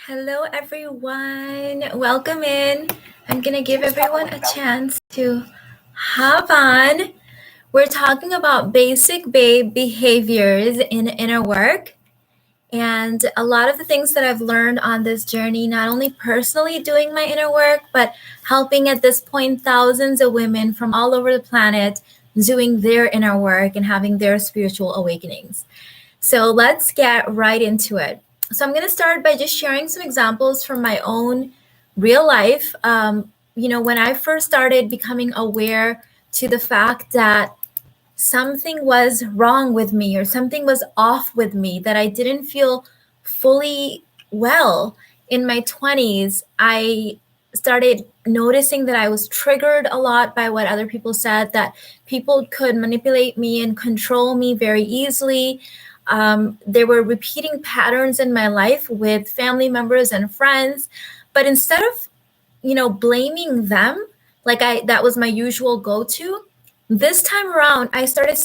Hello, everyone. Welcome in. I'm going to give everyone a chance to hop on. We're talking about basic babe behaviors in inner work. And a lot of the things that I've learned on this journey, not only personally doing my inner work, but helping at this point thousands of women from all over the planet doing their inner work and having their spiritual awakenings. So let's get right into it. So I'm going to start by just sharing some examples from my own real life. When I first started becoming aware to the fact that something was wrong with me or something was off with me, that I didn't feel fully well in my 20s, I started noticing that I was triggered a lot by what other people said, that people could manipulate me and control me very easily. There were repeating patterns in my life with family members and friends, but instead of, blaming them, that was my usual go-to, this time around, I started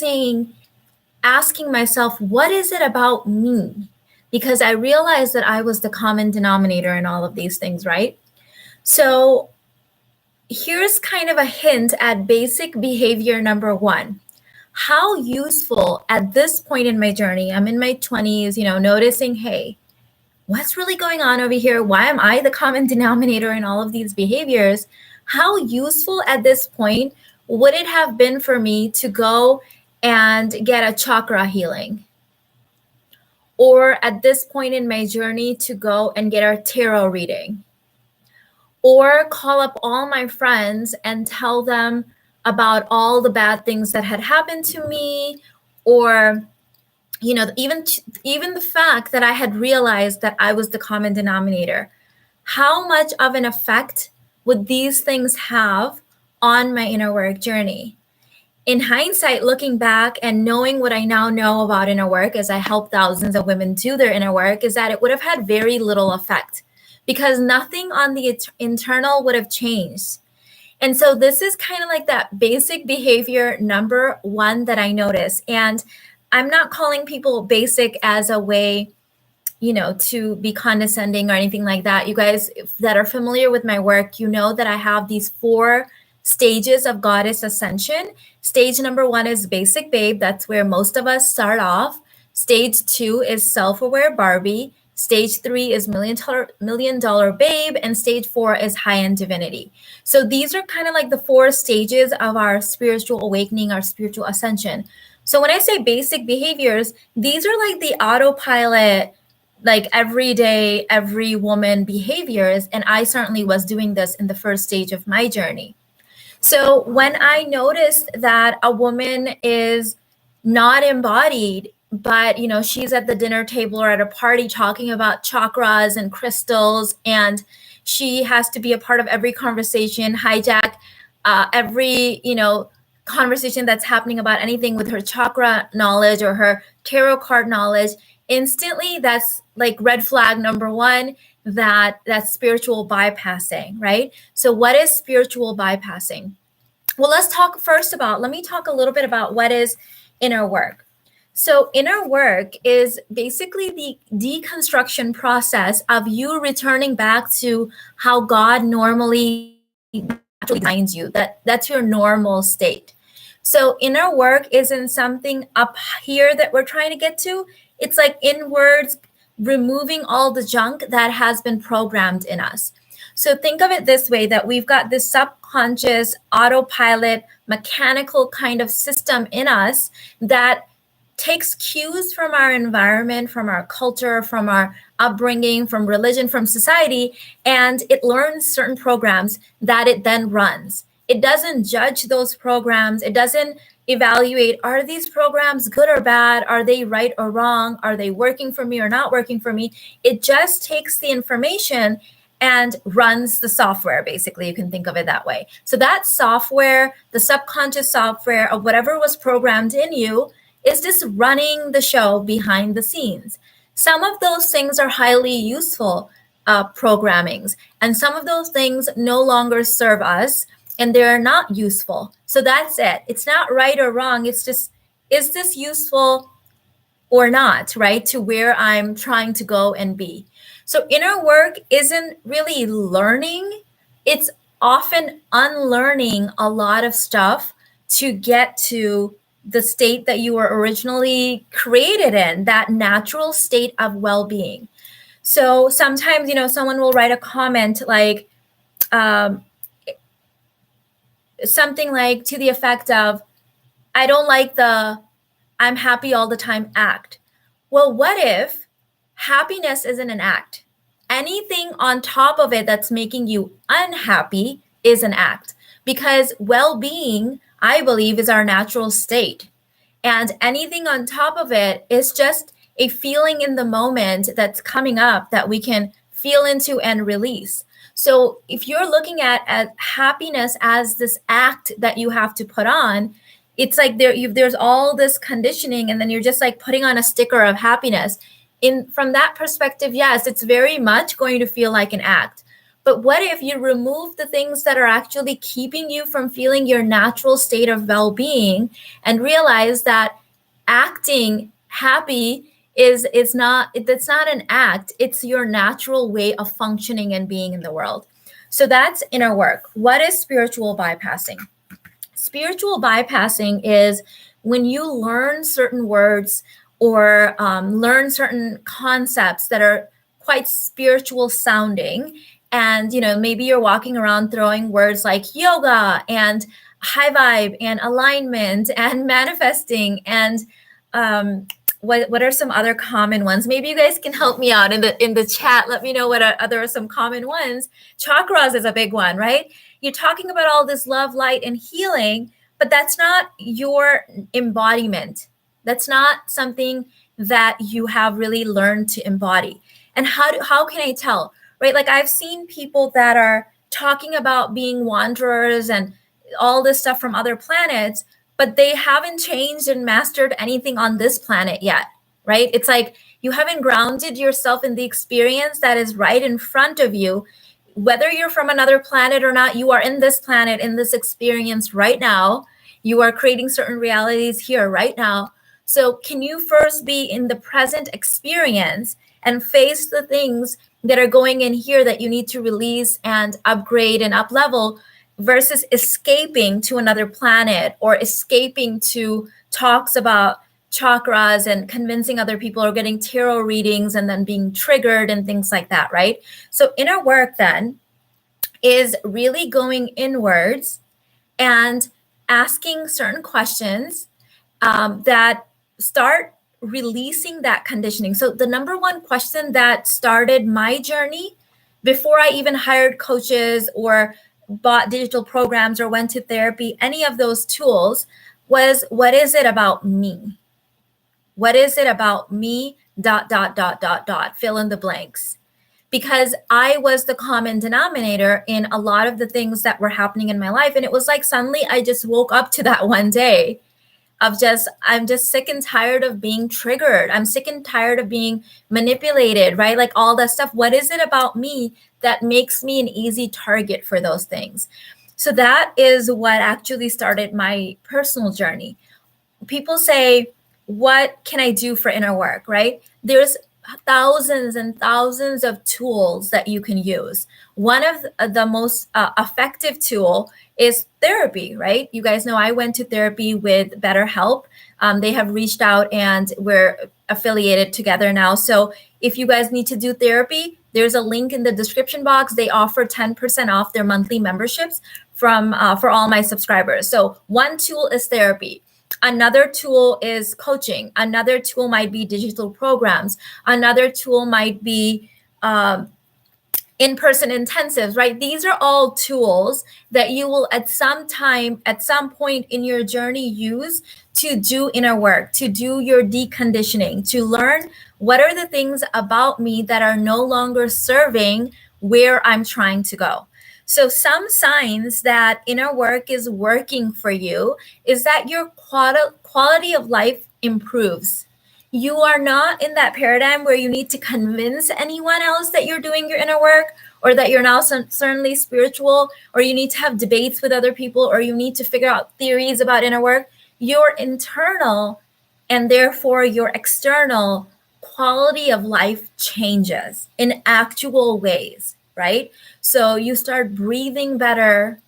asking myself, what is it about me? Because I realized that I was the common denominator in all of these things, right? So here's kind of a hint at basic behavior number one. How useful at this point in my journey, I'm in my 20s, noticing, hey, what's really going on over here? Why am I the common denominator in all of these behaviors? How useful at this point would it have been for me to go and get a chakra healing? Or at this point in my journey to go and get a tarot reading? Or call up all my friends and tell them about all the bad things that had happened to me, or even the fact that I had realized that I was the common denominator. How much of an effect would these things have on my inner work journey? In hindsight, looking back and knowing what I now know about inner work as I help thousands of women do their inner work, is that it would have had very little effect because nothing on the internal would have changed. And so this is kind of like that basic behavior number one that I notice. And I'm not calling people basic as a way, to be condescending or anything like that. You guys that are familiar with my work, you know that I have these 4 stages of goddess ascension. Stage number 1 is basic babe. That's where most of us start off. Stage 2 is self-aware Barbie. Stage 3 is million dollar babe, and stage 4 is high-end divinity. So these are kind of like the 4 stages of our spiritual awakening, our spiritual ascension. So when I say basic behaviors, these are like the autopilot, like everyday, every woman behaviors. And I certainly was doing this in the first stage of my journey. So when I noticed that a woman is not embodied, but she's at the dinner table or at a party talking about chakras and crystals, and she has to be a part of every conversation, hijack every conversation that's happening about anything with her chakra knowledge or her tarot card knowledge, instantly that's like red flag number 1, that's spiritual bypassing, right? So what is spiritual bypassing? Well, let me talk a little bit about what is inner work. So inner work is basically the deconstruction process of you returning back to how God normally designs you. That's your normal state. So inner work isn't something up here that we're trying to get to. It's like inwards, removing all the junk that has been programmed in us. So think of it this way, that we've got this subconscious autopilot mechanical kind of system in us that takes cues from our environment, from our culture, from our upbringing, from religion, from society, and it learns certain programs that it then runs. It doesn't judge those programs. It doesn't evaluate, are these programs good or bad? Are they right or wrong? Are they working for me or not working for me? It just takes the information and runs the software, basically. You can think of it that way. So that software, the subconscious software of whatever was programmed in you, is just running the show behind the scenes. Some of those things are highly useful programmings, and some of those things no longer serve us, and they're not useful. So that's it. It's not right or wrong. It's just, is this useful or not, right? To where I'm trying to go and be. So inner work isn't really learning, it's often unlearning a lot of stuff to get to the state that you were originally created in, that natural state of well-being. So sometimes, someone will write a comment like um, something like to the effect of, I don't like the I'm happy all the time act. Well, what if happiness isn't an act? Anything on top of it that's making you unhappy is an act, because well being, I believe, is our natural state. And anything on top of it is just a feeling in the moment that's coming up that we can feel into and release. So if you're looking at happiness as this act that you have to put on, it's like there's all this conditioning, and then you're just like putting on a sticker of happiness. In from that perspective, yes, it's very much going to feel like an act. But what if you remove the things that are actually keeping you from feeling your natural state of well-being and realize that acting happy is not, it's not an act, it's your natural way of functioning and being in the world. So that's inner work. What is spiritual bypassing? Spiritual bypassing is when you learn certain words or learn certain concepts that are quite spiritual sounding, and maybe you're walking around throwing words like yoga and high vibe and alignment and manifesting and what are some other common ones? Maybe you guys can help me out in the chat. Let me know what other some common ones. Chakras is a big one, right? You're talking about all this love, light, and healing, but that's not your embodiment. That's not something that you have really learned to embody. And how can I tell, right? Like I've seen people that are talking about being wanderers and all this stuff from other planets, but they haven't changed and mastered anything on this planet yet, right? It's like you haven't grounded yourself in the experience that is right in front of you. Whether you're from another planet or not, you are in this planet, in this experience right now. You are creating certain realities here right now. So can you first be in the present experience and face the things that are going in here that you need to release and upgrade and up level, versus escaping to another planet or escaping to talks about chakras and convincing other people or getting tarot readings and then being triggered and things like that, right? So inner work then is really going inwards and asking certain questions that start releasing that conditioning. So the number one question that started my journey before I even hired coaches or bought digital programs or went to therapy, any of those tools, was, what is it about me? What is it about me? ... Fill in the blanks. Because I was the common denominator in a lot of the things that were happening in my life. And it was like suddenly I just woke up to that one day of I'm just sick and tired of being triggered. I'm sick and tired of being manipulated, right? Like all that stuff. What is it about me that makes me an easy target for those things? So that is what actually started my personal journey. People say, what can I do for inner work, right? There's thousands and thousands of tools that you can use. One of the most effective tool is therapy, right? You guys know I went to therapy with BetterHelp. They have reached out and we're affiliated together now. So if you guys need to do therapy, there's a link in the description box. They offer 10% off their monthly memberships from for all my subscribers. So one tool is therapy. Another tool is coaching. Another tool might be digital programs. Another tool might be in-person intensives, right? These are all tools that you will at some point in your journey use to do inner work, to do your deconditioning, to learn what are the things about me that are no longer serving where I'm trying to go. So some signs that inner work is working for you is that your quality of life improves. You are not in that paradigm where you need to convince anyone else that you're doing your inner work or that you're now certainly spiritual, or you need to have debates with other people, or you need to figure out theories about inner work. Your internal and therefore your external quality of life changes in actual ways, right? So you start breathing better,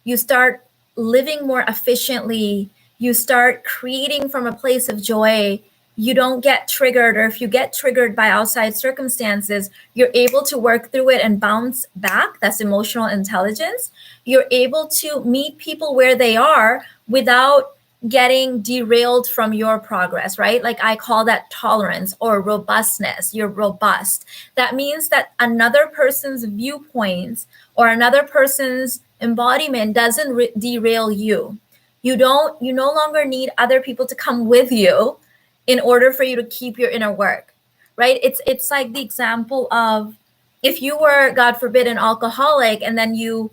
you start living more efficiently, you start creating from a place of joy. You don't get triggered, or if you get triggered by outside circumstances, you're able to work through it and bounce back. That's emotional intelligence. You're able to meet people where they are without getting derailed from your progress, right? Like I call that tolerance or robustness. You're robust. That means that another person's viewpoints or another person's embodiment doesn't derail you. You no longer need other people to come with you in order for you to keep your inner work, right? It's like the example of if you were, God forbid, an alcoholic, and then you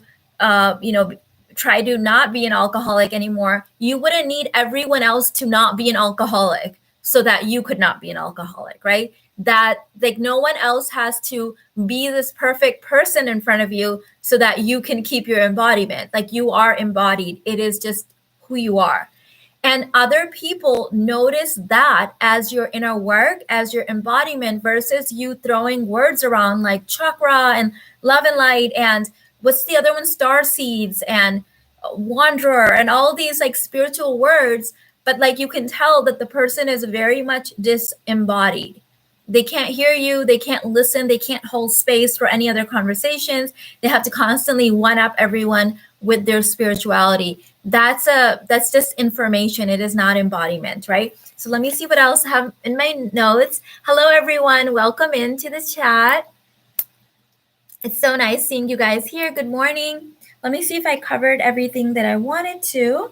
try to not be an alcoholic anymore, you wouldn't need everyone else to not be an alcoholic so that you could not be an alcoholic, right? That like no one else has to be this perfect person in front of you so that you can keep your embodiment. Like you are embodied. It is just who you are. And other people notice that as your inner work, as your embodiment, versus you throwing words around like chakra and love and light and what's the other one? Star seeds and wanderer and all these like spiritual words. But like you can tell that the person is very much disembodied. They can't hear you. They can't listen. They can't hold space for any other conversations. They have to constantly one up everyone with their spirituality. That's just information. It is not embodiment, right? So let me see what else I have in my notes. Hello, everyone. Welcome into the chat. It's so nice seeing you guys here. Good morning. Let me see if I covered everything that I wanted to.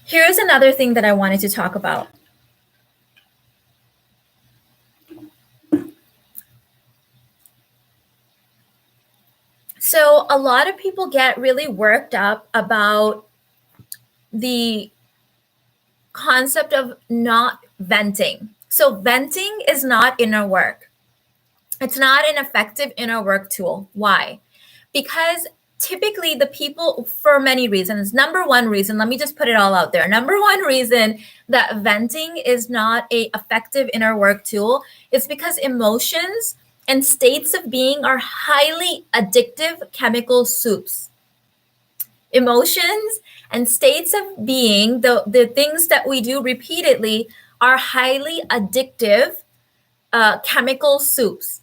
Here's another thing that I wanted to talk about. So a lot of people get really worked up about the concept of not venting. So venting is not inner work. It's not an effective inner work tool. Why? Because typically the people, for many reasons, number one reason, let me just put it all out there. Number one reason that venting is not an effective inner work tool is because emotions and states of being are highly addictive chemical soups. Emotions and states of being, the things that we do repeatedly, are highly addictive chemical soups.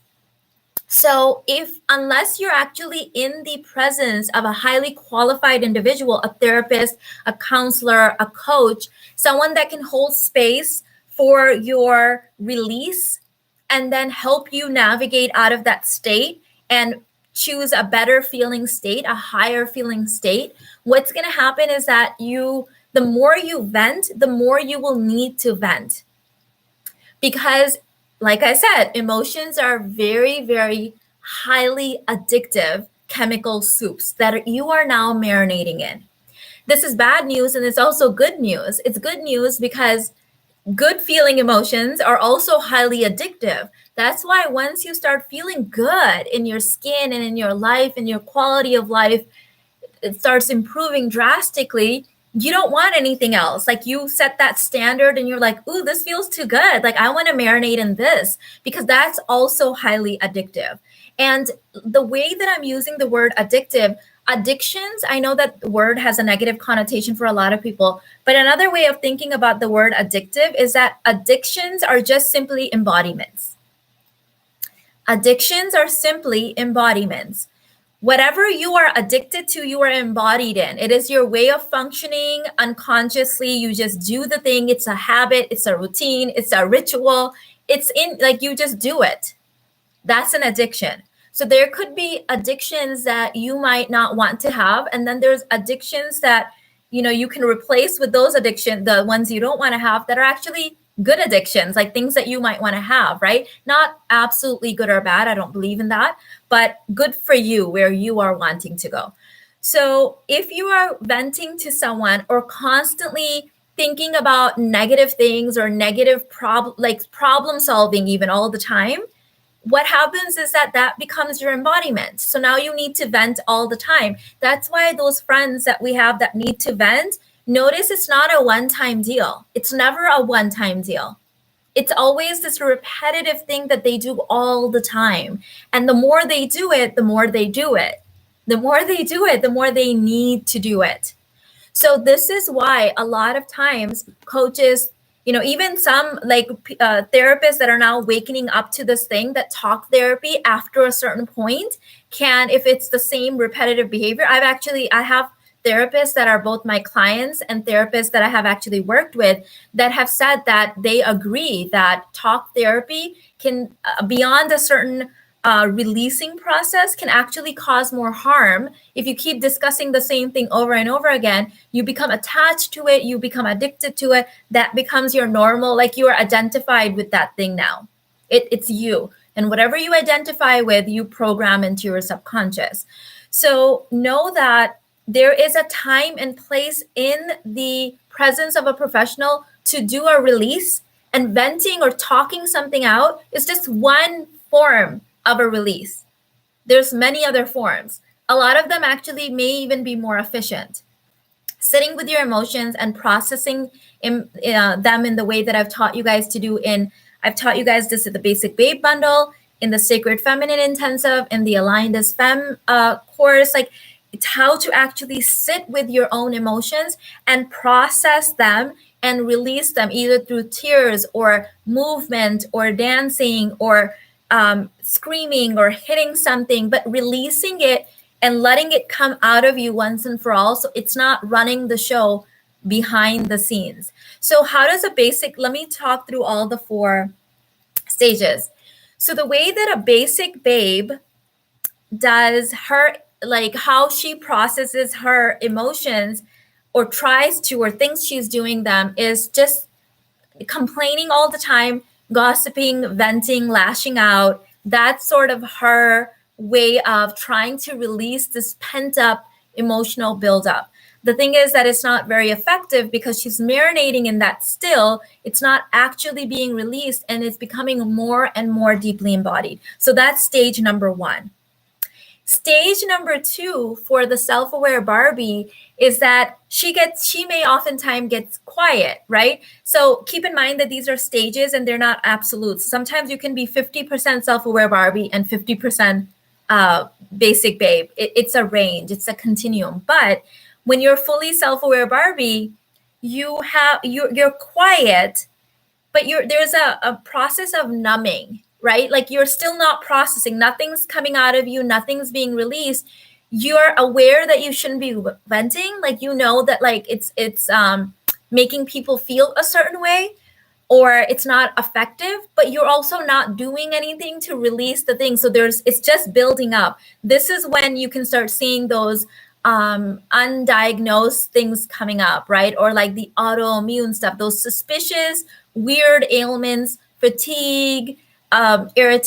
So unless you're actually in the presence of a highly qualified individual, a therapist, a counselor, a coach, someone that can hold space for your release and then help you navigate out of that state and choose a better feeling state, a higher feeling state, what's going to happen is that the more you vent, the more you will need to vent. Because like I said, emotions are very, very highly addictive chemical soups that you are now marinating in. This is bad news, and it's also good news. It's good news because good feeling emotions are also highly addictive. That's why once you start feeling good in your skin and in your life and your quality of life, it starts improving drastically. You don't want anything else. Like you set that standard and you're like, ooh, this feels too good. Like I want to marinate in this, because that's also highly addictive. And the way that I'm using the word addictions, I know that the word has a negative connotation for a lot of people, but another way of thinking about the word addictive is that addictions are just simply embodiments. Addictions are simply embodiments. Whatever you are addicted to, you are embodied in. It is your way of functioning unconsciously. You just do the thing. It's a habit. It's a routine. It's a ritual. It's like you just do it. That's an addiction. So there could be addictions that you might not want to have. And then there's addictions that, you can replace with those addictions, the ones you don't want to have, that are actually good addictions, like things that you might want to have, right? Not absolutely good or bad. I don't believe in that, but good for you where you are wanting to go. So if you are venting to someone or constantly thinking about negative things or negative problem solving even all the time, what happens is that becomes your embodiment. So now you need to vent all the time. That's why those friends that we have that need to vent, Notice it's not a one-time deal. It's never a one-time deal. It's always this repetitive thing that they do all the time. And the more they do it, the more they do it. The more they do it, the more they need to do it. So this is why a lot of times coaches, even some like therapists that are now waking up to this thing, that talk therapy after a certain point can, if it's the same repetitive behavior, I have therapists that are both my clients and therapists that I have actually worked with that have said that they agree that talk therapy can, beyond a certain releasing process, can actually cause more harm. If you keep discussing the same thing over and over again, you become attached to it, you become addicted to it. That becomes your normal, like you are identified with that thing now. It's you. And whatever you identify with, you program into your subconscious. So know that there is a time and place in the presence of a professional to do a release, and venting or talking something out is just one form of a release. There's many other forms. A lot of them actually may even be more efficient. Sitting with your emotions and processing them in the way that I've taught you guys to do I've taught you guys this in the Basic Babe Bundle, in the Sacred Feminine Intensive, in the Aligned as Femme course. Like, it's how to actually sit with your own emotions and process them and release them, either through tears or movement or dancing or screaming or hitting something, but releasing it and letting it come out of you once and for all. So it's not running the show behind the scenes. So how does let me talk through all the 4 stages. So the way that a basic babe does her, like how she processes her emotions or tries to, or thinks she's doing them, is just complaining all the time, gossiping, venting, lashing out. That's sort of her way of trying to release this pent up emotional buildup. The thing is that it's not very effective because she's marinating in that still. It's not actually being released, and it's becoming more and more deeply embodied. So that's stage number 1. Stage number 2 for the self-aware Barbie is that she may oftentimes get quiet, right? So keep in mind that these are stages and they're not absolutes. Sometimes you can be 50% self-aware Barbie and 50% basic babe. It's a range, it's a continuum. But when you're fully self-aware Barbie, you're quiet, but there's a process of numbing, right? Like, you're still not processing. Nothing's coming out of you. Nothing's being released. You're aware that you shouldn't be venting. Like, that like it's making people feel a certain way, or it's not effective, but you're also not doing anything to release the thing. So it's just building up. This is when you can start seeing those undiagnosed things coming up, right? Or like the autoimmune stuff, those suspicious, weird ailments, fatigue, you're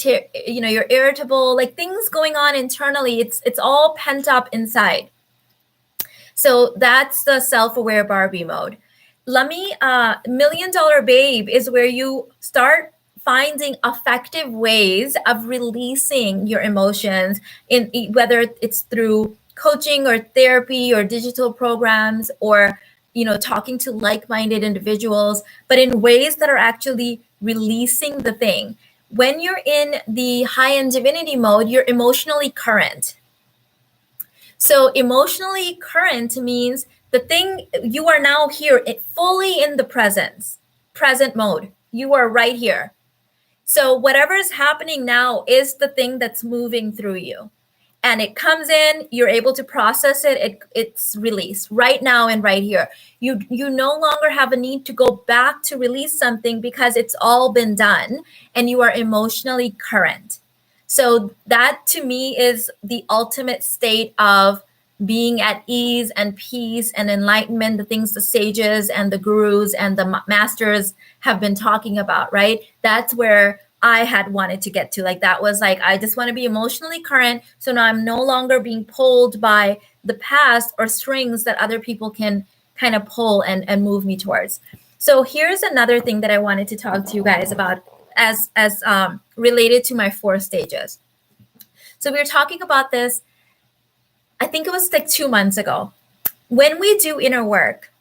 irritable, like things going on internally. It's all pent up inside. So that's the self-aware Barbie mode. $1 Million Babe is where you start finding effective ways of releasing your emotions, in whether it's through coaching or therapy or digital programs, or talking to like-minded individuals, but in ways that are actually releasing the thing. When you're in the high-end divinity mode, you're emotionally current. So emotionally current means the thing, you are now here, fully in the present mode. You are right here. So whatever is happening now is the thing that's moving through you. And it comes in, you're able to process it, it's released right now and right here. You no longer have a need to go back to release something because it's all been done and you are emotionally current. So that to me is the ultimate state of being at ease and peace and enlightenment, the things the sages and the gurus and the masters have been talking about, right? That's where I had wanted to get to. Like, that was like, I just want to be emotionally current. So now I'm no longer being pulled by the past or strings that other people can kind of pull and move me towards. So here's another thing that I wanted to talk to you guys about as related to my 4 stages. So we were talking about this, I think it was like 2 months ago. When we do inner work,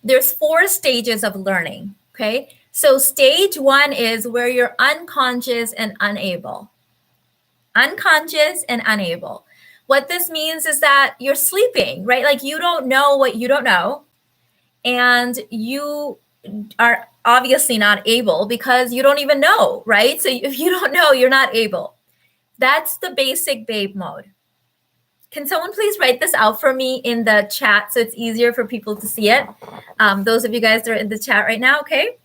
there's 4 stages of learning, okay? So stage 1 is where you're unconscious and unable. Unconscious and unable. What this means is that you're sleeping, right? Like you don't know what you don't know. And you are obviously not able because you don't even know, right? So if you don't know, you're not able. That's the basic babe mode. Can someone please write this out for me in the chat so it's easier for people to see it? Those of you guys that are in the chat right now, okay?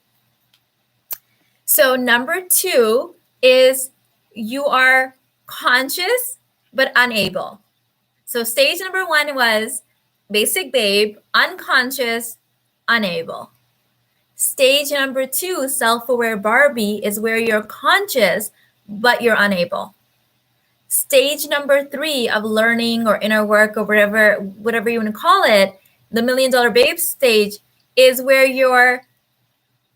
So number 2 is you are conscious but unable. So stage number 1 was basic babe, unconscious, unable. Stage number 2, self-aware Barbie, is where you're conscious but you're unable. Stage number 3 of learning or inner work or whatever you want to call it, the $1 Million Babe stage, is where you're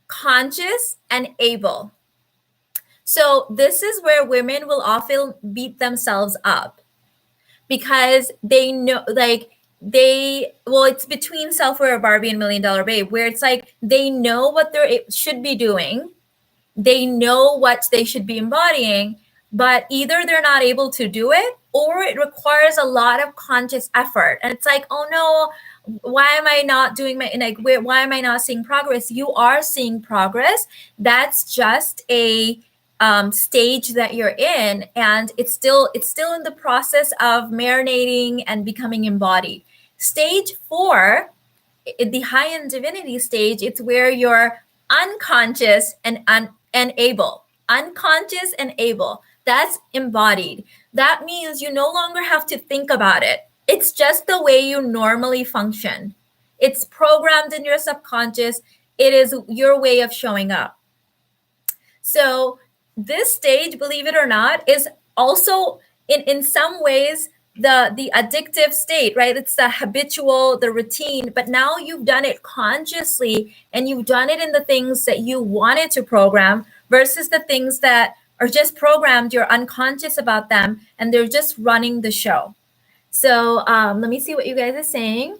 conscious and able. So this is where women will often beat themselves up because they know, like, it's between self-aware Barbie and $1 Million Babe, where it's like they know what they should be doing, they know what they should be embodying, but either they're not able to do it or it requires a lot of conscious effort. And it's like, oh no, why am I not doing why am I not seeing progress? You are seeing progress. That's just a stage that you're in, and it's still in the process of marinating and becoming embodied. Stage 4, the high-end divinity stage, it's where you're unconscious and able. Unconscious and able. That's embodied. That means you no longer have to think about it. It's just the way you normally function. It's programmed in your subconscious. It is your way of showing up. So this stage, believe it or not, is also in some ways the addictive state, right? It's the habitual, the routine, but now you've done it consciously and you've done it in the things that you wanted to program versus the things that are just programmed, you're unconscious about them and they're just running the show. So let me see what you guys are saying.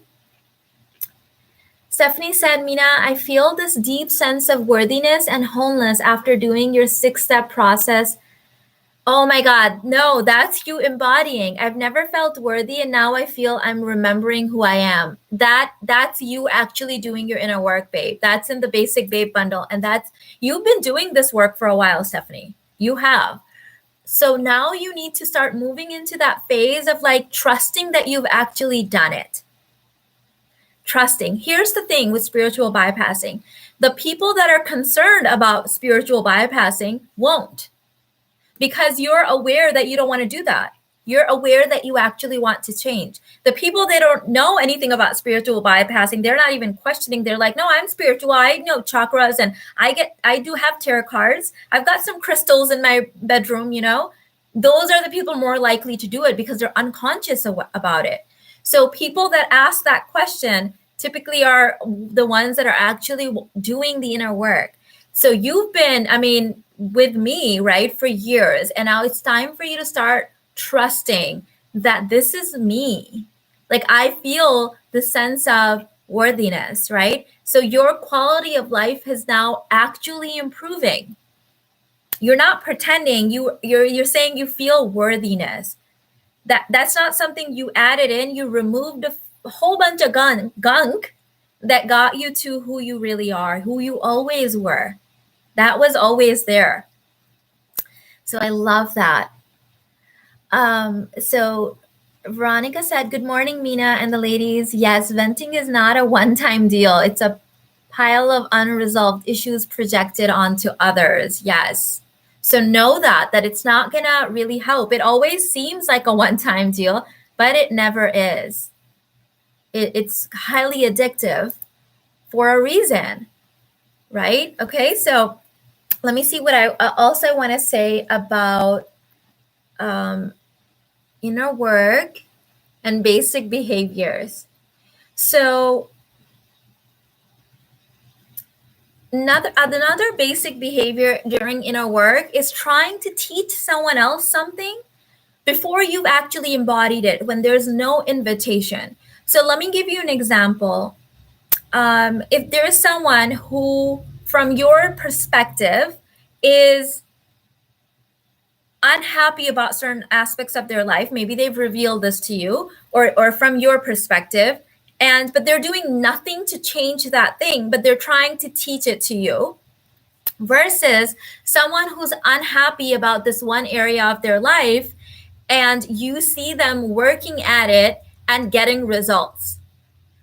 Stephanie said, Mina, I feel this deep sense of worthiness and wholeness after doing your 6-step process. Oh my God, no, that's you embodying. I've never felt worthy and now I feel I'm remembering who I am. That's you actually doing your inner work, babe. That's in the basic babe bundle. And you've been doing this work for a while, Stephanie. You have. So now you need to start moving into that phase of like trusting that you've actually done it. Trusting. Here's the thing with spiritual bypassing. The people that are concerned about spiritual bypassing won't, because you're aware that you don't want to do that. You're aware that you actually want to change. The people that don't know anything about spiritual bypassing, they're not even questioning. They're like, no, I'm spiritual. I know chakras and I do have tarot cards. I've got some crystals in my bedroom, you know. Those are the people more likely to do it because they're unconscious about it. So people that ask that question typically are the ones that are actually doing the inner work. So you've been, with me, right, for years. And now it's time for you to start trusting that this is me. Like I feel the sense of worthiness, right? So your quality of life is now actually improving. You're not pretending, you're saying you feel worthiness. That's not something you added in. You removed a whole bunch of gunk that got you to who you really are, who you always were. That was always there. So I love that. So Veronica said, good morning, Mina and the ladies. Yes, venting is not a one-time deal. It's a pile of unresolved issues projected onto others. Yes. So know that it's not going to really help. It always seems like a one-time deal, but it never is. It's highly addictive for a reason, right? Okay, so let me see what I also want to say about inner work and basic behaviors. So another basic behavior during inner work is trying to teach someone else something before you've actually embodied it, when there's no invitation. So let me give you an example. if there is someone who, from your perspective, is unhappy about certain aspects of their life, maybe they've revealed this to you, or from your perspective, but they're doing nothing to change that thing, but they're trying to teach it to you, versus someone who's unhappy about this one area of their life and you see them working at it and getting results.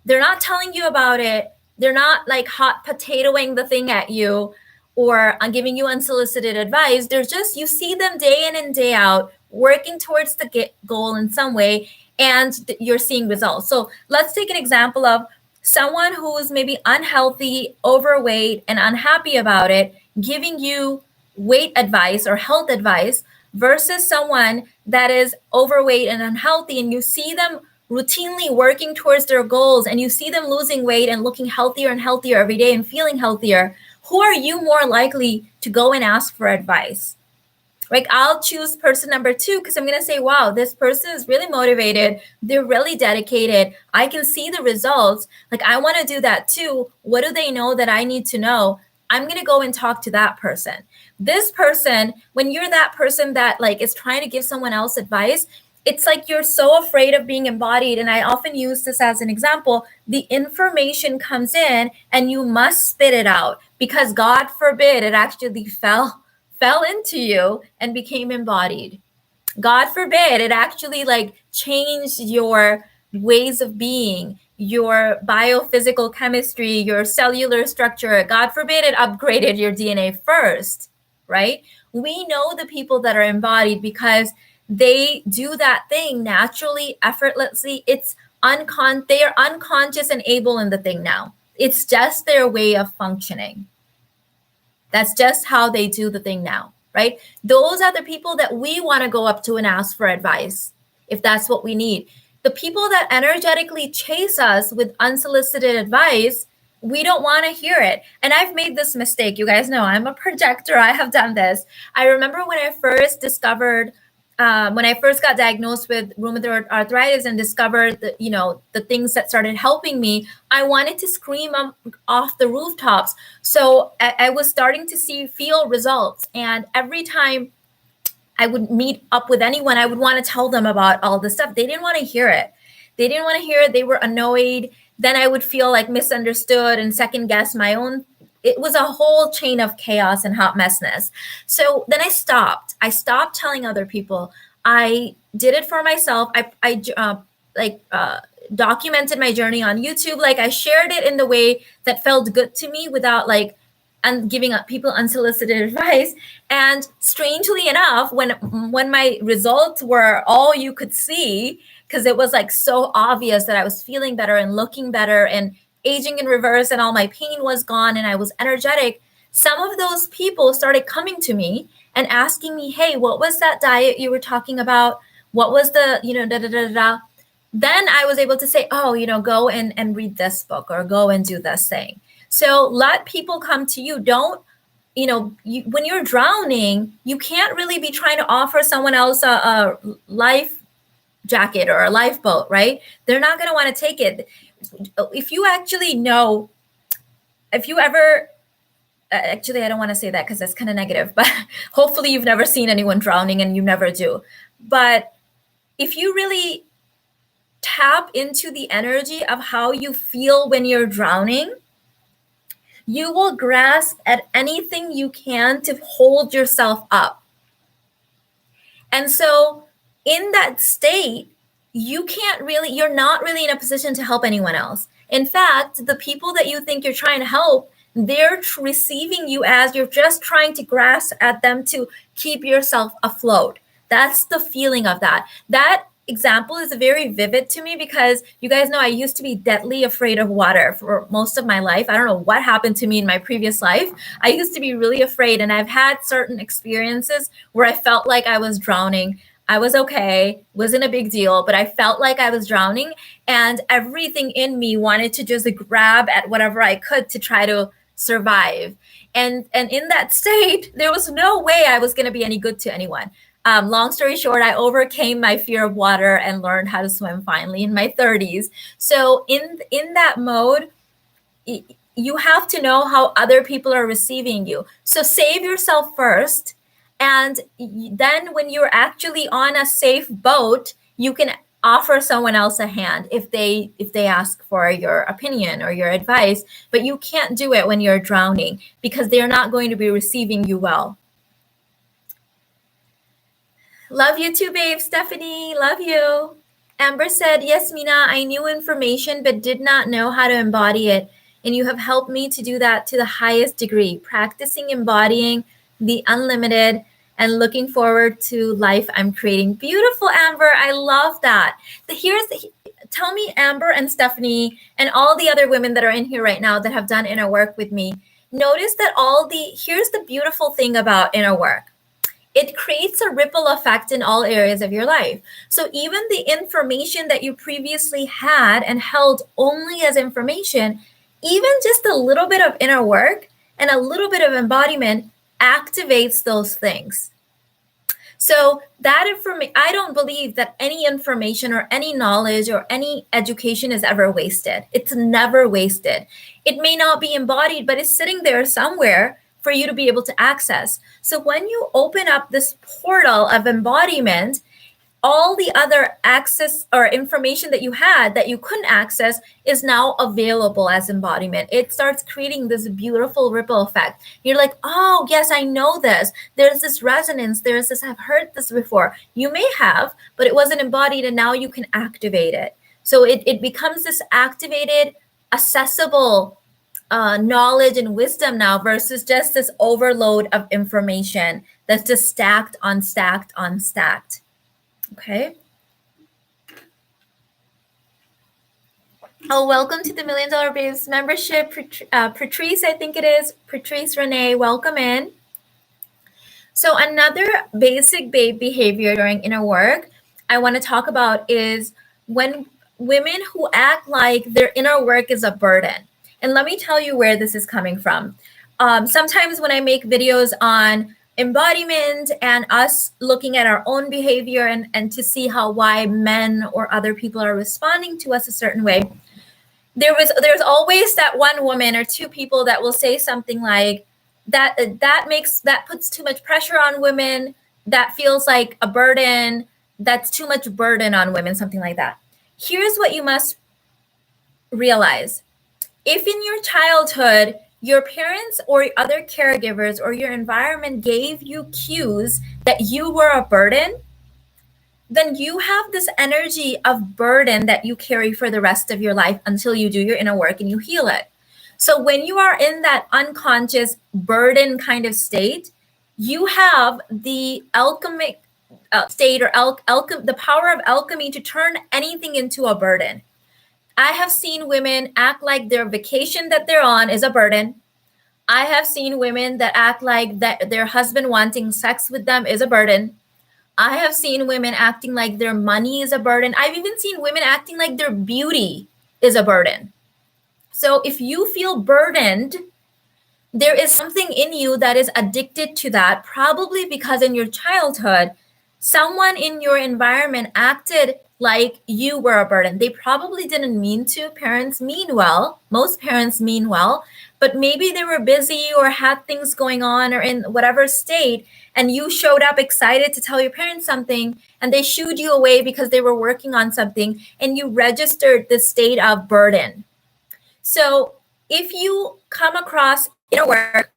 They're not telling you about it. They're not like hot potatoing the thing at you or giving you unsolicited advice. There's just, you see them day in and day out working towards the goal in some way, and you're seeing results. So let's take an example of someone who is maybe unhealthy, overweight, and unhappy about it, giving you weight advice or health advice, versus someone that is overweight and unhealthy, and you see them routinely working towards their goals, and you see them losing weight and looking healthier and healthier every day and feeling healthier. Who are you more likely to go and ask for advice? Like, I'll choose person number 2 because I'm going to say, wow, this person is really motivated. They're really dedicated. I can see the results. Like, I want to do that too. What do they know that I need to know? I'm going to go and talk to that person. This person, when you're that person that like is trying to give someone else advice, it's like you're so afraid of being embodied. And I often use this as an example. The information comes in and you must spit it out, because God forbid it actually fell into you and became embodied. God forbid it actually like changed your ways of being, your biophysical chemistry, your cellular structure. God forbid it upgraded your DNA first, right? We know the people that are embodied because they do that thing naturally, effortlessly. It's they are unconscious and able in the thing now. It's just their way of functioning. That's just how they do the thing now, right? Those are the people that we want to go up to and ask for advice, if that's what we need. The people that energetically chase us with unsolicited advice, we don't want to hear it. And I've made this mistake. You guys know I'm a projector. I have done this. I remember when I first discovered when I first got diagnosed with rheumatoid arthritis and discovered the things that started helping me, I wanted to scream off the rooftops. So I was starting to feel results. And every time I would meet up with anyone, I would want to tell them about all this stuff. They didn't want to hear it. They were annoyed. Then I would feel like misunderstood and second guess my own. It was a whole chain of chaos and hot messness. So then I stopped. Telling other people. I did it for myself. I documented my journey on YouTube. Like, I shared it in the way that felt good to me without like giving up people unsolicited advice. And strangely enough, when my results were all you could see, because it was like so obvious that I was feeling better and looking better and aging in reverse and all my pain was gone and I was energetic, some of those people started coming to me and asking me, hey, what was that diet you were talking about? What was the, da, da, da, da. Then I was able to say, oh, go and read this book or go and do this thing. So let people come to you. Don't, when you're drowning, you can't really be trying to offer someone else a life jacket or a lifeboat, right? They're not going to want to take it. If you actually know, if you ever, actually, I don't want to say that because that's kind of negative, but hopefully you've never seen anyone drowning and you never do. But if you really tap into the energy of how you feel when you're drowning, you will grasp at anything you can to hold yourself up. And so in that state, you're not really in a position to help anyone else. In fact, the people that you think you're trying to help, they're receiving you as you're just trying to grasp at them to keep yourself afloat. That's the feeling of that. That example is very vivid to me because you guys know I used to be deadly afraid of water for most of my life. I don't know what happened to me in my previous life. I used to be really afraid, and I've had certain experiences where I felt like I was drowning. I was okay, wasn't a big deal, but I felt like I was drowning, and everything in me wanted to just grab at whatever I could to try to survive. And in that state, there was no way I was going to be any good to anyone. Long story short, I overcame my fear of water and learned how to swim finally in my 30s. So in that mode, you have to know how other people are receiving you. So save yourself first, and then when you're actually on a safe boat, you can offer someone else a hand if they ask for your opinion or your advice. But you can't do it when you're drowning, because they're not going to be receiving you well. Love you too, babe. Stephanie, love you. Amber said, yes, Mina, I knew information but did not know how to embody it. And you have helped me to do that to the highest degree, practicing embodying the unlimited and looking forward to life I'm creating. Beautiful, Amber. I love that. Tell me, Amber and Stephanie and all the other women that are in here right now that have done inner work with me. Notice that here's the beautiful thing about inner work. It creates a ripple effect in all areas of your life. So even the information that you previously had and held only as information, even just a little bit of inner work and a little bit of embodiment activates those things. So that I don't believe that any information or any knowledge or any education is ever wasted. It's never wasted. It may not be embodied, but it's sitting there somewhere for you to be able to access. So when you open up this portal of embodiment, all the other access or information that you had that you couldn't access is now available as embodiment. It starts creating this beautiful ripple effect. You're like, oh, yes, I know this. There's this resonance. There's this, I've heard this before. You may have, but it wasn't embodied, and now you can activate it. So it becomes this activated, accessible knowledge and wisdom now, versus just this overload of information that's just stacked on stacked on stacked. Okay. Oh, welcome to the $1 Million Babes membership. Patrice, I think it is. Patrice Renee, welcome in. So another basic babe behavior during inner work I want to talk about is when women who act like their inner work is a burden. And let me tell you where this is coming from. Sometimes when I make videos on embodiment and us looking at our own behavior and to see why men or other people are responding to us a certain way, there's always that one woman or two people that will say something like that puts too much pressure on women, that feels like a burden, that's too much burden on women, something like that. Here's what you must realize. If in your childhood your parents or other caregivers or your environment gave you cues that you were a burden, then you have this energy of burden that you carry for the rest of your life until you do your inner work and you heal it. So when you are in that unconscious burden kind of state, you have the alchemic state or the power of alchemy to turn anything into a burden. I have seen women act like their vacation that they're on is a burden. I have seen women that act like that their husband wanting sex with them is a burden. I have seen women acting like their money is a burden. I've even seen women acting like their beauty is a burden. So if you feel burdened, there is something in you that is addicted to that, probably because in your childhood, someone in your environment acted like you were a burden. They probably didn't mean to. Parents mean well. Most parents mean well, but maybe they were busy or had things going on or in whatever state, and you showed up excited to tell your parents something, and they shooed you away because they were working on something, and you registered this state of burden. So if you come across inner work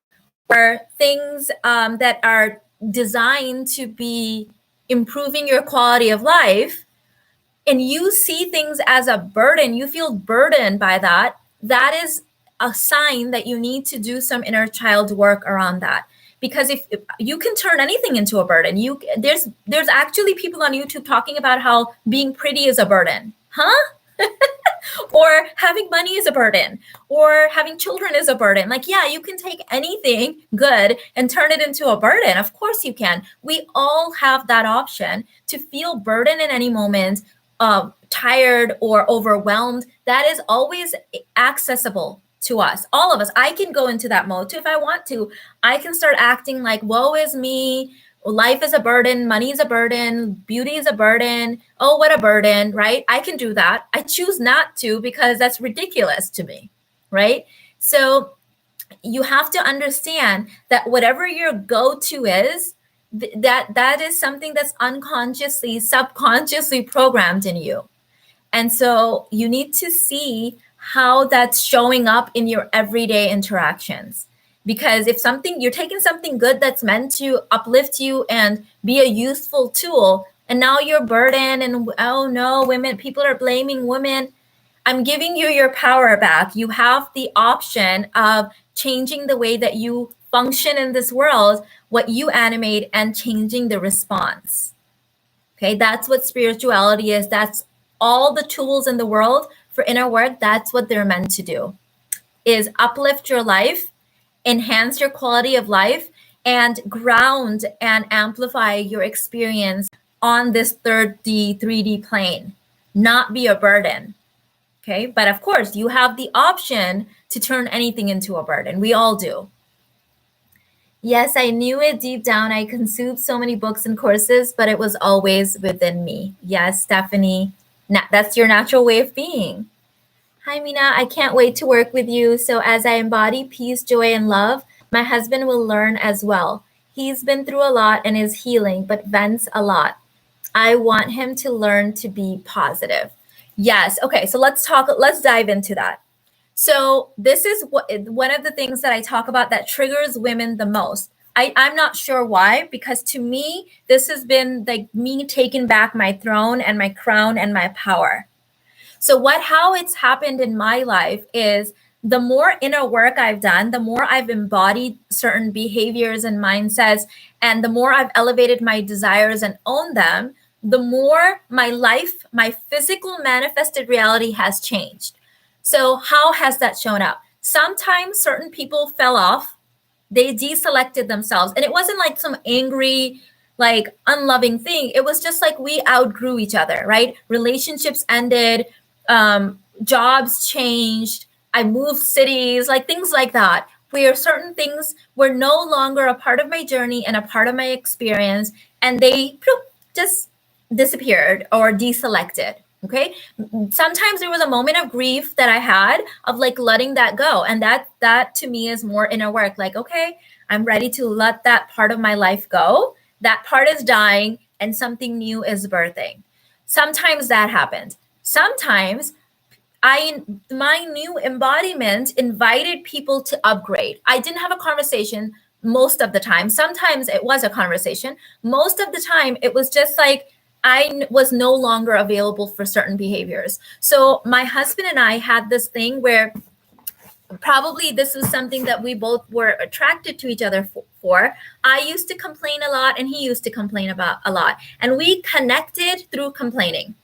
or things that are designed to be improving your quality of life, and you see things as a burden, you feel burdened by that, that is a sign that you need to do some inner child work around that. Because if you can turn anything into a burden, there's actually people on YouTube talking about how being pretty is a burden. Huh? Or having money is a burden, or having children is a burden. Like, yeah, you can take anything good and turn it into a burden. Of course you can. We all have that option to feel burden in any moment, tired or overwhelmed. That is always accessible to us, all of us. I can go into that mode too if I want to. I can start acting like, woe is me. Life is a burden, money is a burden, beauty is a burden. Oh, what a burden, right? I can do that. I choose not to because that's ridiculous to me, right? So you have to understand that whatever your go-to is, that is something that's unconsciously, subconsciously programmed in you. And so you need to see how that's showing up in your everyday interactions. Because if something, you're taking something good that's meant to uplift you and be a useful tool, and now you're burdened and, oh no, women, people are blaming women. I'm giving you your power back. You have the option of changing the way that you function in this world, what you animate, and changing the response. Okay, that's what spirituality is. That's all the tools in the world for inner work. That's what they're meant to do, is uplift your life, enhance your quality of life, and ground and amplify your experience on this 3D, 3D plane, not be a burden. Okay, but of course, you have the option to turn anything into a burden. We all do. Yes, I knew it deep down. I consumed so many books and courses, but it was always within me. Yes, Stephanie, that's your natural way of being. Hi, Mina. I can't wait to work with you. So as I embody peace, joy, and love, my husband will learn as well. He's been through a lot and is healing, but vents a lot. I want him to learn to be positive. Yes. Okay. So let's dive into that. So this is one of the things that I talk about that triggers women the most. I'm not sure why, because to me, this has been like me taking back my throne and my crown and my power. So how it's happened in my life is the more inner work I've done, the more I've embodied certain behaviors and mindsets, and the more I've elevated my desires and owned them, the more my life, my physical manifested reality has changed. So how has that shown up? Sometimes certain people fell off. They deselected themselves. And it wasn't like some angry, like unloving thing. It was just like we outgrew each other, right? Relationships ended, jobs changed, I moved cities, like things like that, where certain things were no longer a part of my journey and a part of my experience, and they just disappeared or deselected. Okay. Sometimes there was a moment of grief that I had of like letting that go. And that to me is more inner work. Like, okay, I'm ready to let that part of my life go. That part is dying and something new is birthing. Sometimes that happened. Sometimes my new embodiment invited people to upgrade. I didn't have a conversation most of the time. Sometimes it was a conversation. Most of the time it was just like, I was no longer available for certain behaviors. So my husband and I had this thing where probably this was something that we both were attracted to each other for. I used to complain a lot and he used to complain about a lot. And we connected through complaining,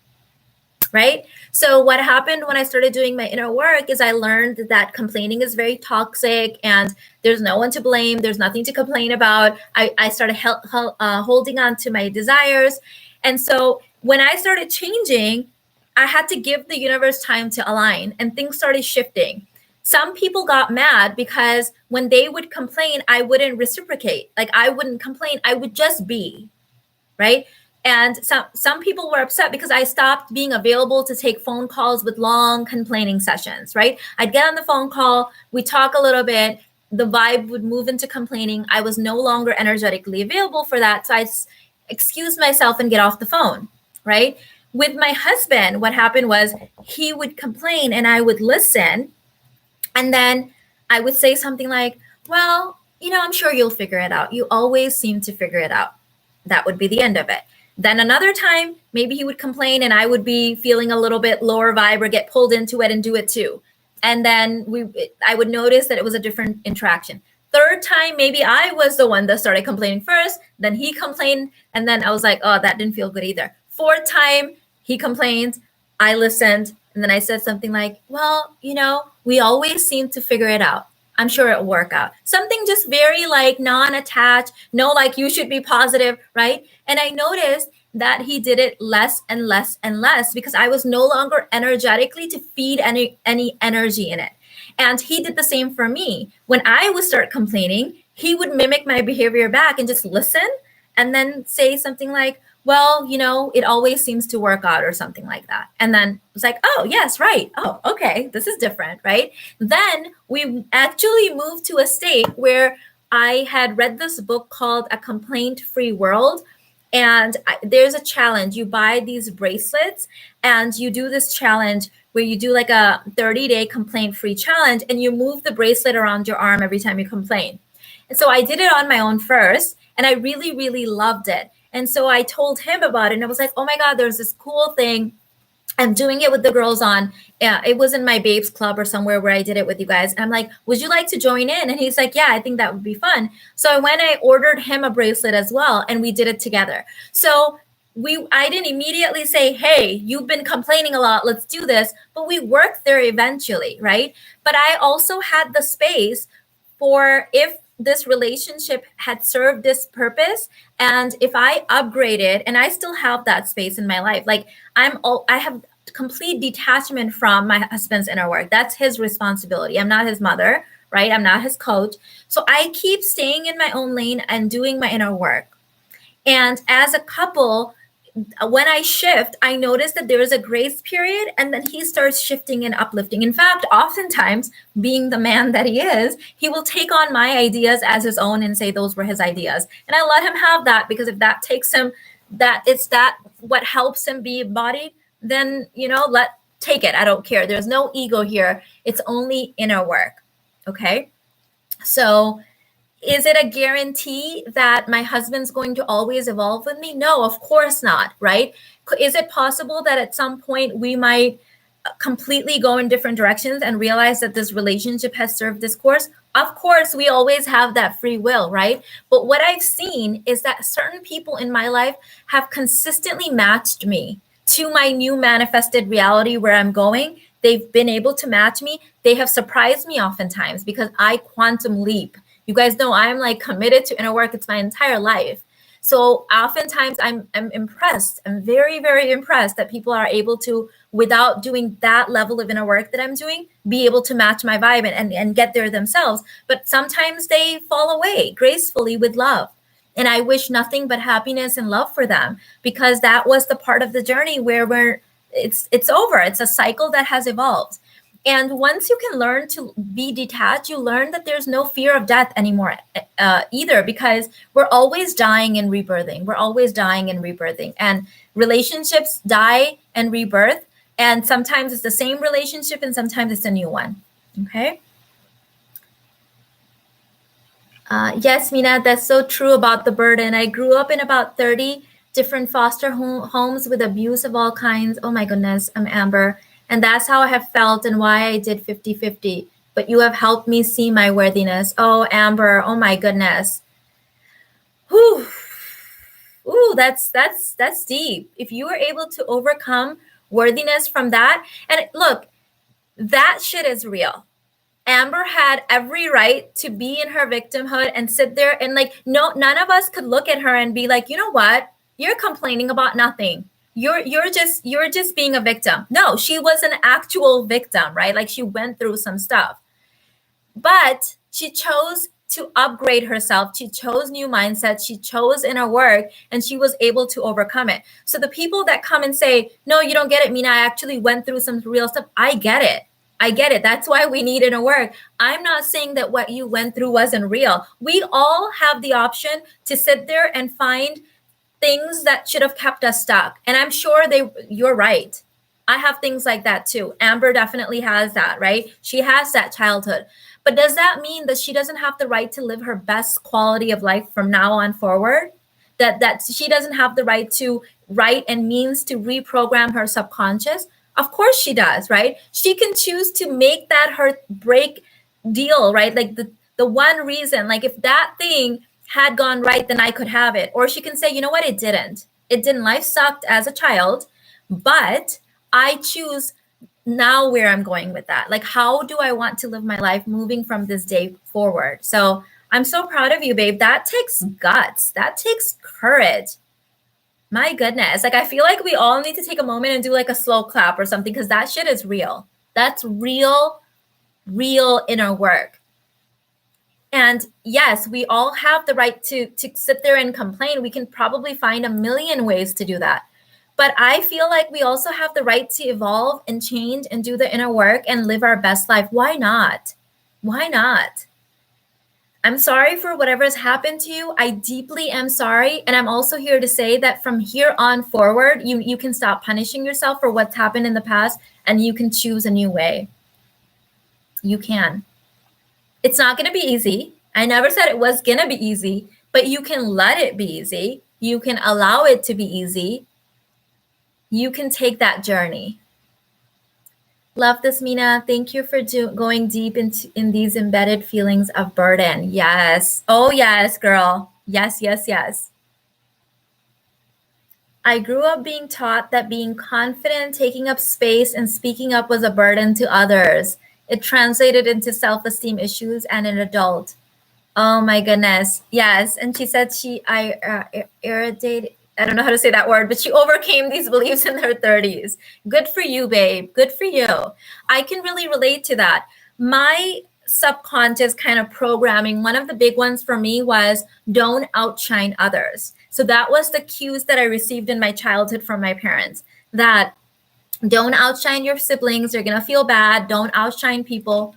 right? So what happened when I started doing my inner work is I learned that complaining is very toxic and there's no one to blame. There's nothing to complain about. I started holding on to my desires. And so when I started changing, I had to give the universe time to align and things started shifting. Some people got mad because when they would complain, I wouldn't reciprocate. Like I wouldn't complain. I would just be, right? And some people were upset because I stopped being available to take phone calls with long complaining sessions, right? I'd get on the phone call, we talk a little bit, the vibe would move into complaining. I was no longer energetically available for that. So I excuse myself and get off the phone, right? With my husband, what happened was he would complain and I would listen. And then I would say something like, well, I'm sure you'll figure it out. You always seem to figure it out. That would be the end of it. Then another time, maybe he would complain and I would be feeling a little bit lower vibe or get pulled into it and do it too. And then I would notice that it was a different interaction. Third time, maybe I was the one that started complaining first, then he complained, and then I was like, oh, that didn't feel good either. Fourth time, he complained, I listened, and then I said something like, well, we always seem to figure it out. I'm sure it'll work out. Something just very like non-attached, no, like you should be positive, right? And I noticed that he did it less and less and less because I was no longer energetically to feed any energy in it. And he did the same for me. When I would start complaining, he would mimic my behavior back and just listen and then say something like, well, it always seems to work out or something like that. And then it's like, oh, yes, right. Oh, okay, this is different, right? Then we actually moved to a state where I had read this book called A Complaint Free World. And there's a challenge. You buy these bracelets and you do this challenge where you do like a 30-day complaint free challenge and you move the bracelet around your arm every time you complain. And so I did it on my own first and I really, really loved it. And so I told him about it and I was like, oh my God, there's this cool thing. I'm doing it with the girls on. It was in my babes club or somewhere where I did it with you guys. And I'm like, would you like to join in? And he's like, yeah, I think that would be fun. So I ordered him a bracelet as well. And we did it together. So I didn't immediately say, hey, you've been complaining a lot, let's do this. But we worked there eventually, right? But I also had the space for if this relationship had served this purpose and if I upgraded, and I still have that space in my life, like I have complete detachment from my husband's inner work. That's his responsibility. I'm not his mother, right? I'm not his coach. So I keep staying in my own lane and doing my inner work. And as a couple, when I shift, I notice that there is a grace period and then he starts shifting and uplifting. In fact, oftentimes, being the man that he is, he will take on my ideas as his own and say those were his ideas. And I let him have that because if that takes him, that what helps him be embodied, then, take it. I don't care. There's no ego here. It's only inner work. Okay. So is it a guarantee that my husband's going to always evolve with me? No, of course not, right? Is it possible that at some point we might completely go in different directions and realize that this relationship has served this course? Of course, we always have that free will, right? But what I've seen is that certain people in my life have consistently matched me to my new manifested reality where I'm going. They've been able to match me. They have surprised me oftentimes because I quantum leap. You guys know I'm like committed to inner work. It's my entire life. So oftentimes I'm impressed. I'm very, very impressed that people are able to, without doing that level of inner work that I'm doing, be able to match my vibe and get there themselves. But sometimes they fall away gracefully with love. And I wish nothing but happiness and love for them because that was the part of the journey where it's over. It's a cycle that has evolved. And once you can learn to be detached, you learn that there's no fear of death anymore either, because we're always dying and rebirthing. We're always dying and rebirthing. And relationships die and rebirth. And sometimes it's the same relationship and sometimes it's a new one. Okay. Yes, Mina, that's so true about the burden. I grew up in about 30 different foster homes with abuse of all kinds. Oh my goodness, I'm Amber. And that's how I have felt and why I did 50-50. But you have helped me see my worthiness. Oh, Amber, oh my goodness. Whew. Ooh, that's deep. If you were able to overcome worthiness from that, and look, that shit is real. Amber had every right to be in her victimhood and sit there and none of us could look at her and be like, you know what? You're complaining about nothing. You're just being a victim. No, she was an actual victim, right? Like she went through some stuff. But she chose to upgrade herself. She chose new mindsets. She chose inner work and she was able to overcome it. So the people that come and say, no, you don't get it, Mina, I actually went through some real stuff. I get it. I get it. That's why we need inner work. I'm not saying that what you went through wasn't real. We all have the option to sit there and find things that should have kept us stuck. And I'm sure you're right. I have things like that too. Amber definitely has that, right? She has that childhood. But does that mean that she doesn't have the right to live her best quality of life from now on forward? That she doesn't have the right to write and means to reprogram her subconscious? Of course she does, right? She can choose to make that her break deal, right? Like the one reason, like if that thing had gone right, then I could have it. Or she can say, you know what? It didn't. It didn't. Life sucked as a child, but I choose now where I'm going with that. Like, how do I want to live my life moving from this day forward? So I'm so proud of you, babe. That takes guts. That takes courage. My goodness. Like, I feel like we all need to take a moment and do like a slow clap or something because that shit is real. That's real inner work. And yes, we all have the right to sit there and complain. We can probably find a million ways to do that. But I feel like we also have the right to evolve and change and do the inner work and live our best life. Why not? Why not? I'm sorry for whatever has happened to you. I deeply am sorry. And I'm also here to say that from here on forward, you can stop punishing yourself for what's happened in the past and you can choose a new way. You can. It's not going to be easy. I never said it was going to be easy, but you can let it be easy. You can allow it to be easy. You can take that journey. Love this, Mina. Thank you for going deep in these embedded feelings of burden. Yes. Oh, yes, girl. Yes, yes, yes. I grew up being taught that being confident, taking up space, and speaking up was a burden to others. It translated into self-esteem issues and an adult. Oh my goodness. Yes. And she said irritated. I don't know how to say that word, but she overcame these beliefs in her 30s. Good for you, babe. Good for you. I can really relate to that. My subconscious kind of programming, one of the big ones for me was don't outshine others. So that was the cues that I received in my childhood from my parents, that don't outshine your siblings. You're going to feel bad. Don't outshine people.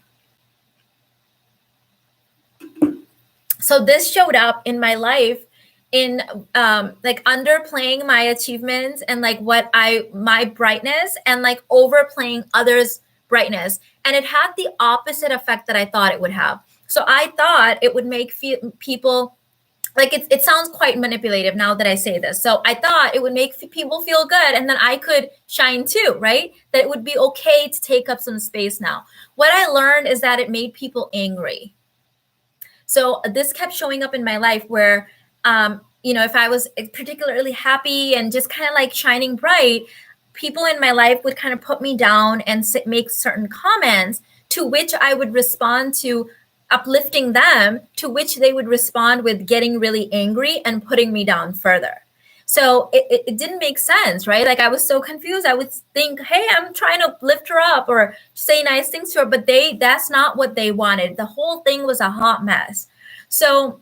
So this showed up in my life in like underplaying my achievements and like my brightness and like overplaying others' brightness. And it had the opposite effect that I thought it would have. So I thought it would make people, like it sounds quite manipulative now that I say this. So I thought it would make people feel good and then I could shine too, right? That it would be okay to take up some space now. What I learned is that it made people angry. So this kept showing up in my life where, if I was particularly happy and just kind of like shining bright, people in my life would kind of put me down and make certain comments, to which I would respond to uplifting them, to which they would respond with getting really angry and putting me down further. So it didn't make sense, right? Like I was so confused. I would think, hey, I'm trying to lift her up or say nice things to her, but that's not what they wanted. The whole thing was a hot mess. So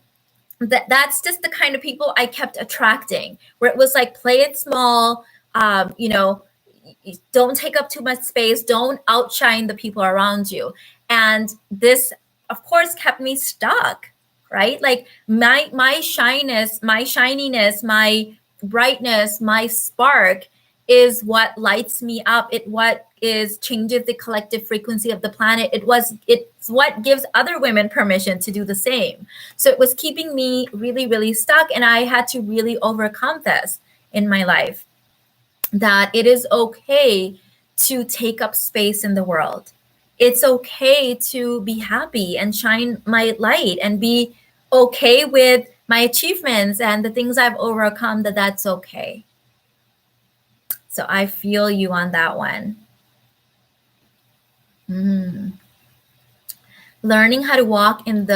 that's just the kind of people I kept attracting, where it was like, play it small, don't take up too much space, don't outshine the people around you. And this, of course, kept me stuck, right? Like my shyness, my shininess, my brightness, my spark is what lights me up. Changes the collective frequency of the planet. It's what gives other women permission to do the same. So it was keeping me really, really stuck. And I had to really overcome this in my life, that it is okay to take up space in the world. It's okay to be happy and shine my light and be okay with my achievements and the things I've overcome, that's okay. So I feel you on that one. Learning how to walk in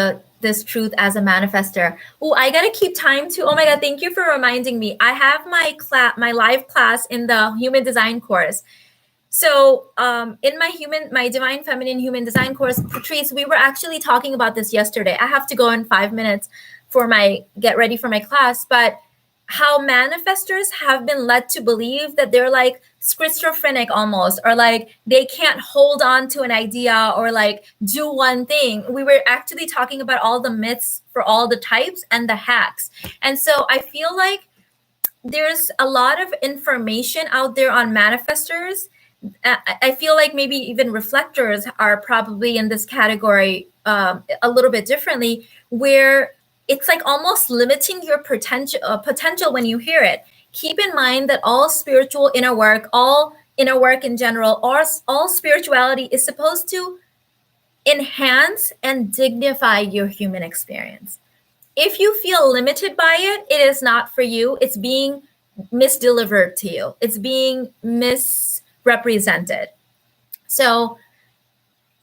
this truth as a manifester. Oh, I gotta keep time too. Oh my God, thank you for reminding me. I have my live class in the human design course. So in my Divine Feminine Human Design course, Patrice, we were actually talking about this yesterday. I have to go in 5 minutes for get ready for my class, but how manifestors have been led to believe that they're like schizophrenic almost, or like they can't hold on to an idea or like do one thing. We were actually talking about all the myths for all the types and the hacks. And so I feel like there's a lot of information out there on manifestors. I feel like maybe even reflectors are probably in this category a little bit differently, where it's like almost limiting your potential when you hear it. Keep in mind that all spiritual inner work, all inner work in general, or all spirituality is supposed to enhance and dignify your human experience. If you feel limited by it, it is not for you. It's being misdelivered to you. It's being misrepresented. So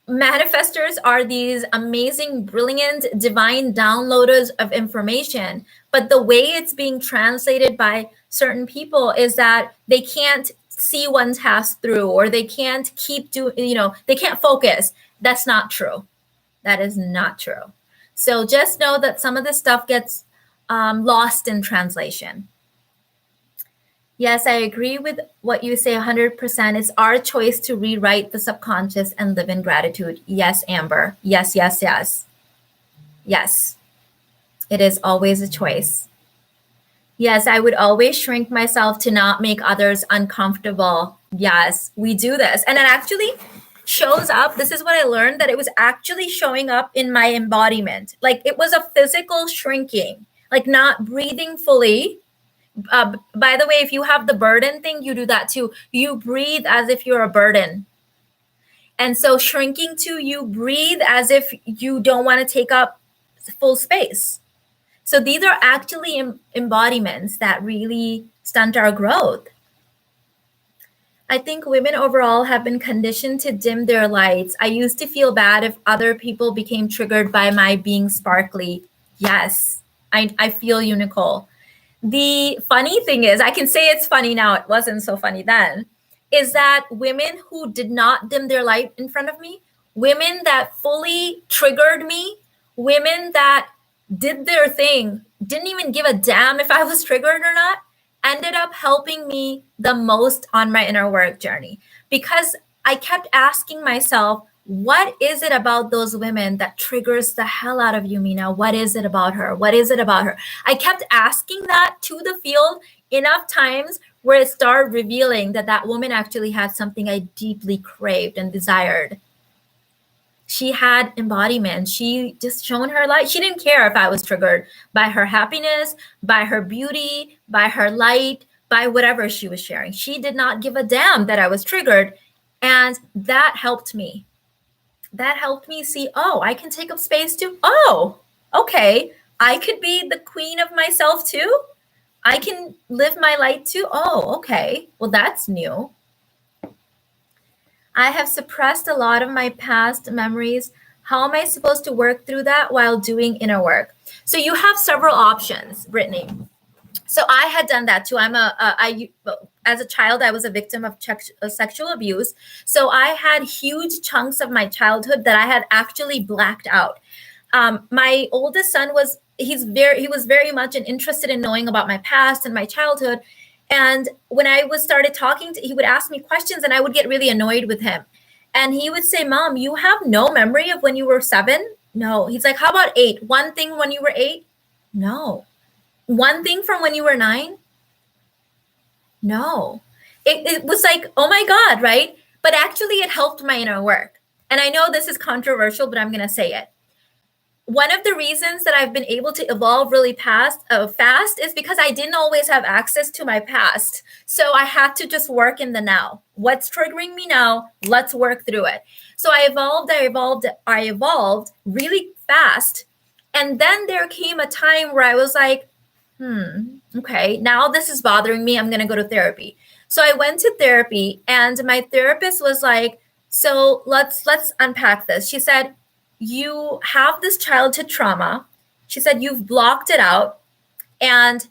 manifestors are these amazing, brilliant, divine downloaders of information. But the way it's being translated by certain people is that they can't see one task through, or they can't keep doing, they can't focus. That's not true. That is not true. So just know that some of this stuff gets lost in translation. Yes, I agree with what you say 100%. It's our choice to rewrite the subconscious and live in gratitude. Yes, Amber. Yes, yes, yes. Yes, it is always a choice. Yes, I would always shrink myself to not make others uncomfortable. Yes, we do this. And it actually shows up. This is what I learned, that it was actually showing up in my embodiment. Like it was a physical shrinking, like not breathing fully. By the way, if you have the burden thing, you do that too. You breathe as if you're a burden. And so shrinking to, you breathe as if you don't want to take up full space. So these are actually embodiments that really stunt our growth. I think women overall have been conditioned to dim their lights. I used to feel bad if other people became triggered by my being sparkly. Yes, I feel you, Nicole. The funny thing is, I can say it's funny now, it wasn't so funny then, is that women who did not dim their light in front of me, women that fully triggered me, women that did their thing, didn't even give a damn if I was triggered or not, ended up helping me the most on my inner work journey. Because I kept asking myself, what is it about those women that triggers the hell out of you, Mina? What is it about her? What is it about her? I kept asking that to the field enough times where it started revealing that that woman actually had something I deeply craved and desired. She had embodiment. She just shone her light. She didn't care if I was triggered by her happiness, by her beauty, by her light, by whatever she was sharing. She did not give a damn that I was triggered. And that helped me. That helped me see, oh, I can take up space too. Oh, okay. I could be the queen of myself too. I can live my light too. Oh, okay. Well, that's new. I have suppressed a lot of my past memories. How am I supposed to work through that while doing inner work? So you have several options, Brittany. So I had done that too. As a child, I was a victim of sexual abuse. So I had huge chunks of my childhood that I had actually blacked out. My oldest son he was very much interested in knowing about my past and my childhood. And when I started talking he would ask me questions and I would get really annoyed with him. And he would say, Mom, you have no memory of when you were 7? No. He's like, how about 8? One thing when you were 8? No. One thing from when you were 9? No. It was like, oh my God, right? But actually it helped my inner work. And I know this is controversial, but I'm going to say it. One of the reasons that I've been able to evolve really fast is because I didn't always have access to my past. So I had to just work in the now. What's triggering me now? Let's work through it. So I evolved really fast. And then there came a time where I was like, okay, now this is bothering me. I'm going to go to therapy. So I went to therapy and my therapist was like, so let's unpack this. She said, you have this childhood trauma. She said, you've blocked it out. And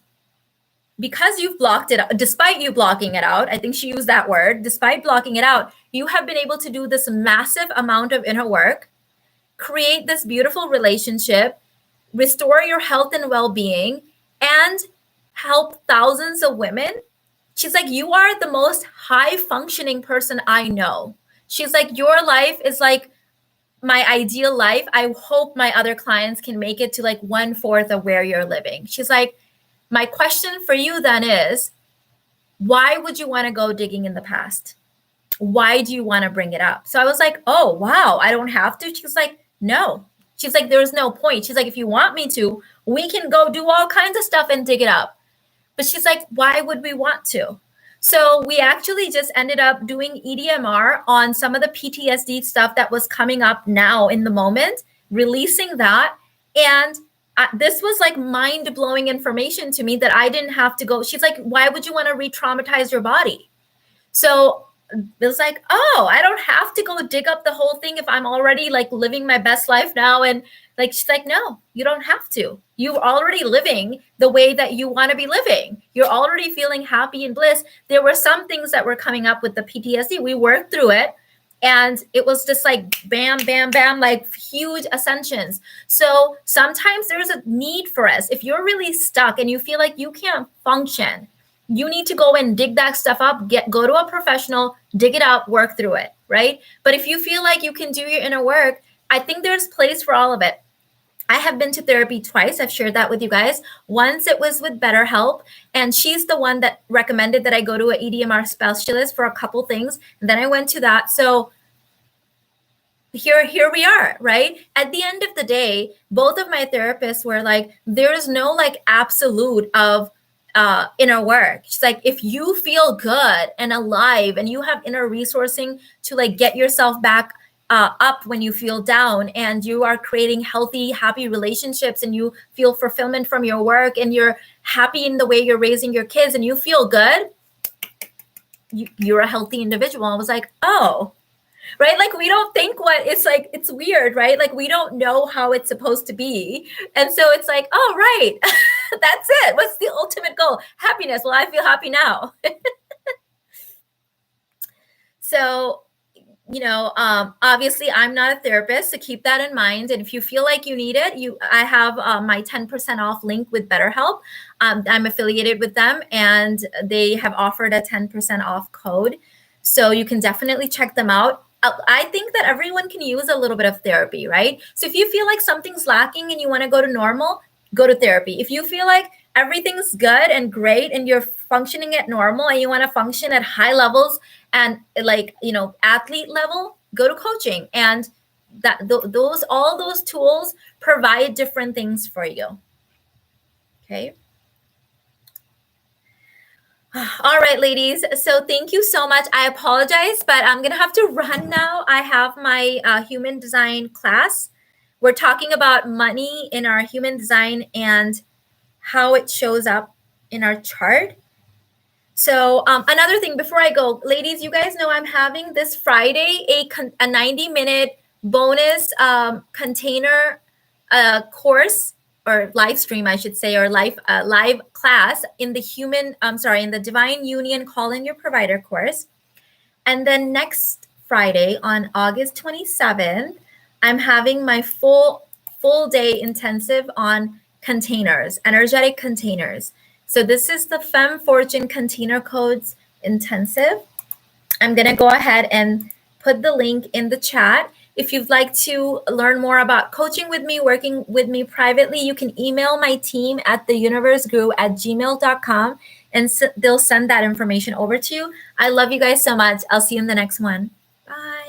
because you've blocked it out, despite you blocking it out, I think she used that word, despite blocking it out, you have been able to do this massive amount of inner work, create this beautiful relationship, restore your health and well-being, and help thousands of women. She's like, you are the most high-functioning person I know. She's like, your life is like my ideal life. I hope my other clients can make it to like 1/4 of where you're living. She's like, my question for you then is, why would you want to go digging in the past? Why do you want to bring it up? So I was like, oh, wow, I don't have to. She's like, no. She's like, there's no point. She's like, if you want me to, we can go do all kinds of stuff and dig it up. But she's like, why would we want to? So we actually just ended up doing EDMR on some of the PTSD stuff that was coming up now in the moment, releasing that. And this was like mind-blowing information to me that I didn't have to go. She's like, why would you want to re-traumatize your body? So it was like, oh, I don't have to go dig up the whole thing if I'm already like living my best life now. And like, she's like, no, you don't have to. You're already living the way that you want to be living. You're already feeling happy and bliss. There were some things that were coming up with the PTSD. We worked through it. And it was just like bam, bam, bam, like huge ascensions. So sometimes there's a need for us. If you're really stuck and you feel like you can't function, you need to go and dig that stuff up, go to a professional, dig it out, work through it, right? But if you feel like you can do your inner work, I think there's place for all of it. I have been to therapy twice. I've shared that with you guys. Once it was with BetterHelp, and she's the one that recommended that I go to an EDMR specialist for a couple things. And then I went to that. So here we are, right? At the end of the day, both of my therapists were like, there's no like absolute of inner work. She's like, if you feel good and alive and you have inner resourcing to like get yourself back up when you feel down, and you are creating healthy, happy relationships, and you feel fulfillment from your work, and you're happy in the way you're raising your kids, and you feel good, you're a healthy individual. I was like, oh, right? Like, we don't think what it's like, it's weird, right? Like, we don't know how it's supposed to be. And so it's like, oh, right. That's it. What's the ultimate goal? Happiness. Well, I feel happy now. So, obviously I'm not a therapist, so keep that in mind. And if you feel like you need it, I have my 10% off link with BetterHelp. I'm affiliated with them, and they have offered a 10% off code. So you can definitely check them out. I think that everyone can use a little bit of therapy, right? So if you feel like something's lacking and you want to go to normal, go to therapy. If you feel like everything's good and great and you're functioning at normal and you want to function at high levels and like, athlete level, go to coaching. And all those tools provide different things for you. Okay. All right, ladies. So thank you so much. I apologize, but I'm going to have to run now. I have my human design class. We're talking about money in our human design and how it shows up in our chart. So another thing before I go, ladies, you guys know I'm having this Friday a 90-minute bonus container course, or live stream, I should say, or live class in the Divine Union Call in Your Provider course. And then next Friday on August 27th, I'm having my full day intensive on containers, energetic containers. So this is the Femme Fortune Container Codes Intensive. I'm going to go ahead and put the link in the chat. If you'd like to learn more about coaching with me, working with me privately, you can email my team at theuniversegrew@gmail.com, and they'll send that information over to you. I love you guys so much. I'll see you in the next one. Bye.